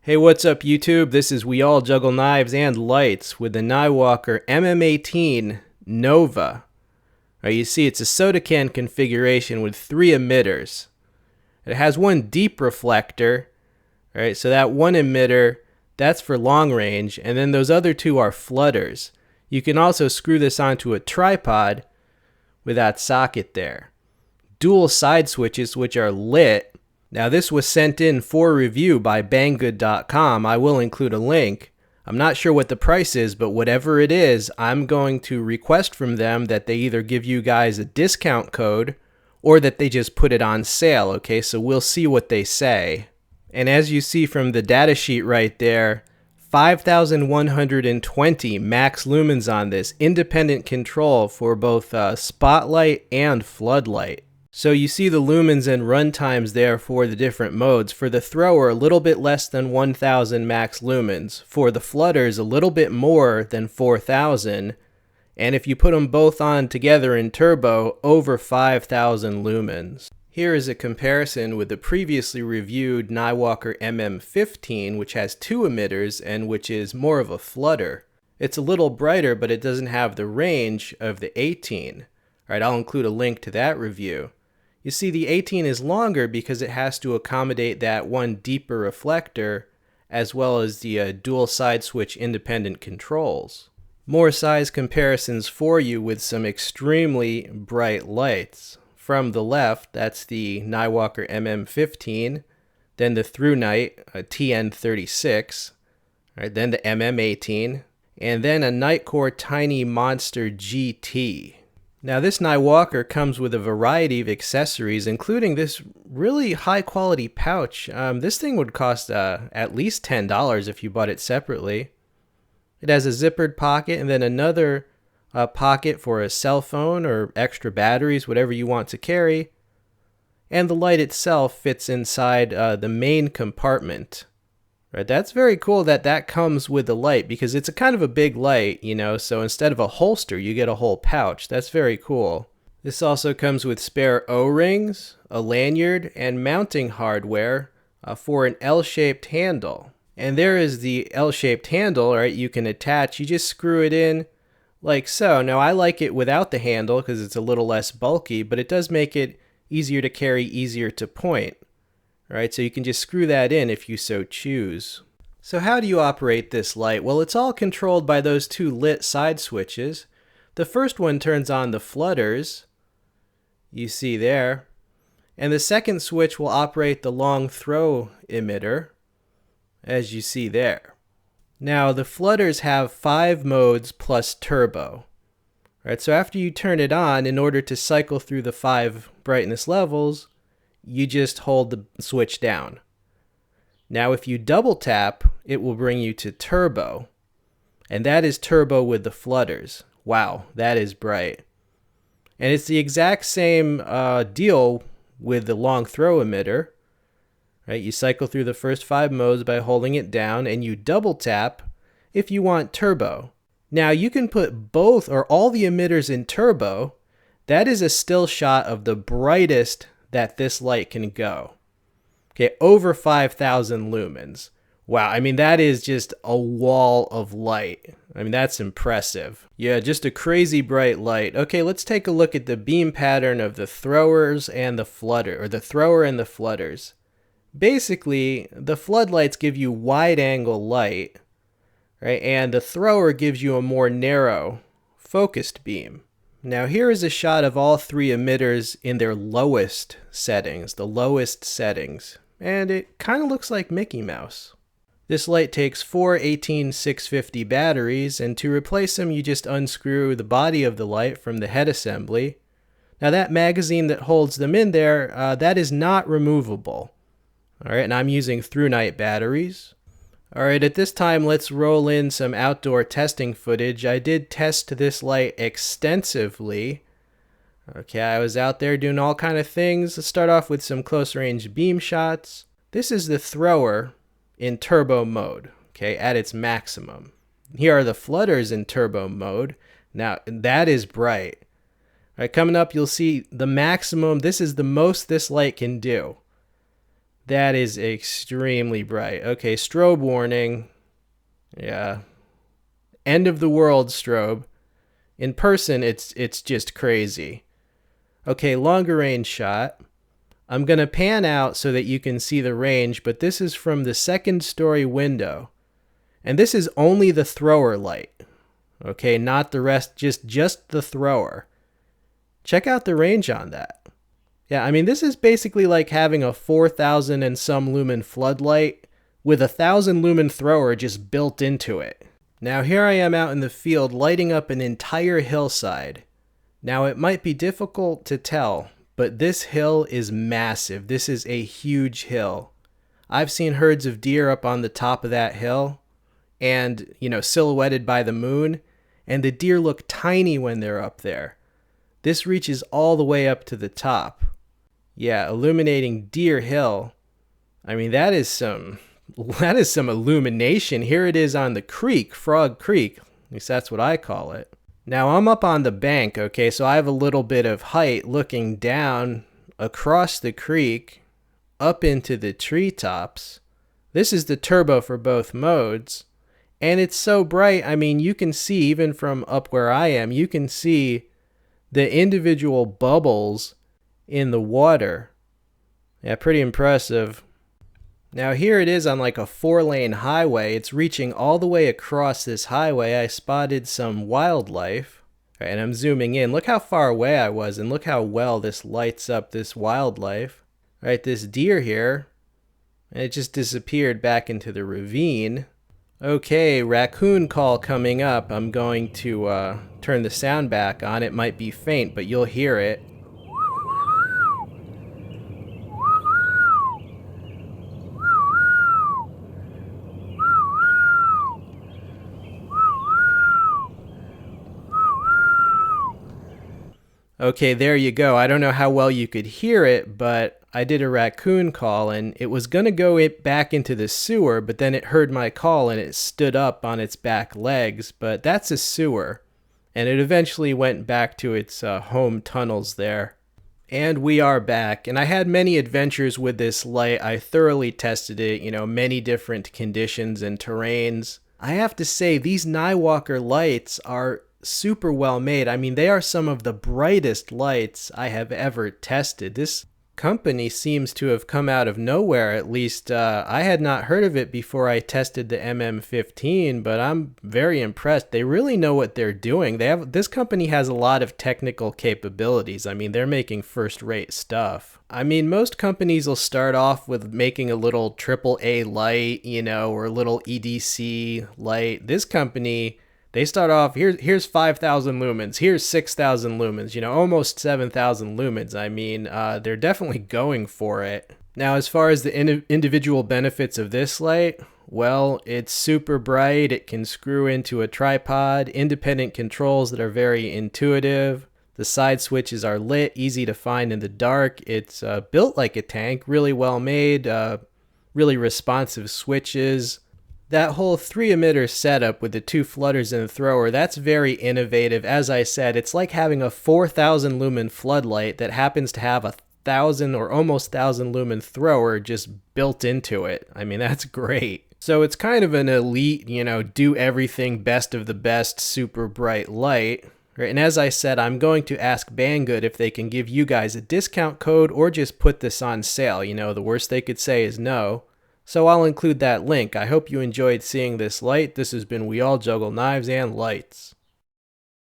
Hey, what's up YouTube? This is We All Juggle Knives and Lights with the Niwalker MM18 Nova. You see it's a soda can configuration with 3 emitters. It has one deep reflector, so that one emitter, that's for long range, and then those other 2 are flooders. You can also screw this onto a tripod with that socket there. Dual side switches which are lit. Now this was sent in for review by banggood.com. I will include a link. I'm not sure what the price is, but whatever it is, I'm going to request from them that they either give you guys a discount code or that they just put it on sale, okay? So we'll see what they say. And as you see from the datasheet right there, 5,120 max lumens on this, independent control for both spotlight and floodlight. So you see the lumens and run times there for the different modes. For the thrower, a little bit less than 1,000 max lumens. For the flutters, a little bit more than 4,000. And if you put them both on together in turbo, over 5,000 lumens. Here is a comparison with the previously reviewed Niwalker MM18, which has 2 emitters and which is more of a flutter. It's a little brighter, but it doesn't have the range of the 18. Alright, I'll include a link to that review. You see, the 18 is longer because it has to accommodate that one deeper reflector as well as the dual side switch independent controls. More size comparisons for you with some extremely bright lights. From the left, that's the Niwalker MM18, then the Through Night TN36, then the MM18, and then a Nitecore Tiny Monster GT. Now this Niwalker comes with a variety of accessories, including this really high quality pouch. This thing would cost at least $10 if you bought it separately. It has a zippered pocket and then another pocket for a cell phone or extra batteries, whatever you want to carry. And the light itself fits inside the main compartment. That's very cool that that comes with the light because it's a kind of a big light, you know, so instead of a holster, you get a whole pouch. That's very cool. This also comes with spare O-rings, a lanyard, and mounting hardware for an L-shaped handle. And there is the L-shaped handle, right? You can attach, you just screw it in like so. Now I like it without the handle because it's a little less bulky, but it does make it easier to carry, easier to point. Right, so you can just screw that in if you so choose. So how do you operate this light? Well, it's all controlled by those 2 lit side switches. The first one turns on the flutters, you see there, and the second switch will operate the long throw emitter, as you see there. Now the flutters have 5 modes plus turbo. Right, so after you turn it on, in order to cycle through the 5 brightness levels, you just hold the switch down. Now if you double tap, it will bring you to turbo. And that is turbo with the flutters. Wow, that is bright. And it's the exact same deal with the long throw emitter. Right? You cycle through the first 5 modes by holding it down, and you double tap if you want turbo. Now you can put both or all the emitters in turbo. That is a still shot of the brightest that this light can go. Okay, over 5,000 lumens. Wow, I mean, that is just a wall of light. I mean, that's impressive. Yeah, just a crazy bright light. Okay, let's take a look at the beam pattern of the throwers and the flutter, or the thrower and the flutters. Basically, the floodlights give you wide angle light, right? And the thrower gives you a more narrow, focused beam. Now here is a shot of all 3 emitters in their lowest settings, and it kind of looks like Mickey Mouse. This light takes 4 18650 batteries, and to replace them you just unscrew the body of the light from the head assembly. Now that magazine that holds them in there, that is not removable. Alright, and I'm using Through Night batteries. Alright, at this time let's roll in some outdoor testing footage. I did test this light extensively. Okay, I was out there doing all kind of things. Let's start off with some close range beam shots. This is the thrower in turbo mode, okay, at its maximum. Here are the flutters in turbo mode. Now that is bright. All right, coming up you'll see the maximum. This is the most this light can do. That is extremely bright. Okay, strobe warning. Yeah. End of the world strobe. In person, it's just crazy. Okay, longer range shot. I'm going to pan out so that you can see the range, but this is from the second story window. And this is only the thrower light. Okay, not the rest, just the thrower. Check out the range on that. Yeah, I mean, this is basically like having a 4,000 and some lumen floodlight with a 1,000 lumen thrower just built into it. Now here I am out in the field lighting up an entire hillside. Now it might be difficult to tell, but this hill is massive. This is a huge hill. I've seen herds of deer up on the top of that hill and, silhouetted by the moon, and the deer look tiny when they're up there. This reaches all the way up to the top. Yeah, illuminating Deer Hill. I mean, that is some illumination. Here it is on the creek, Frog Creek. At least that's what I call it. Now I'm up on the bank, okay, so I have a little bit of height looking down across the creek up into the treetops. This is the turbo for both modes. And it's so bright, I mean, you can see, even from up where I am, you can see the individual bubbles in the water. Yeah, pretty impressive. Now here it is on like a 4-lane highway. It's reaching all the way across this highway. I spotted some wildlife. All right, and I'm zooming in. Look how far away I was, and look how well this lights up this wildlife. All right, this deer here, and it just disappeared back into the ravine. Okay, raccoon call coming up. I'm going to turn the sound back on. It might be faint, but you'll hear it. Okay, there you go. I don't know how well you could hear it, but I did a raccoon call, and it was going to go back into the sewer, but then it heard my call and it stood up on its back legs. But that's a sewer, and it eventually went back to its home tunnels there. And we are back, and I had many adventures with this light. I thoroughly tested it, many different conditions and terrains. I have to say, these Niwalker lights are super well made. I mean, they are some of the brightest lights I have ever tested. This company seems to have come out of nowhere. At least I had not heard of it before I tested the MM15, but I'm very impressed. They really know what they're doing. This company has a lot of technical capabilities. I mean, they're making first-rate stuff. I mean, most companies will start off with making a little AAA light, or a little EDC light. This company, they start off, here's 5,000 lumens, here's 6,000 lumens, almost 7,000 lumens. I mean, they're definitely going for it. Now, as far as the individual benefits of this light, well, it's super bright, it can screw into a tripod, independent controls that are very intuitive. The side switches are lit, easy to find in the dark. It's built like a tank, really well made, really responsive switches. That whole 3-emitter setup with the 2 flutters and a thrower, that's very innovative. As I said, it's like having a 4,000 lumen floodlight that happens to have a 1,000 or almost 1,000 lumen thrower just built into it. I mean, that's great. So it's kind of an elite, do everything best of the best, super bright light. Right, and as I said, I'm going to ask Banggood if they can give you guys a discount code or just put this on sale. The worst they could say is no. So I'll include that link. I hope you enjoyed seeing this light. This has been We All Juggle Knives and Lights.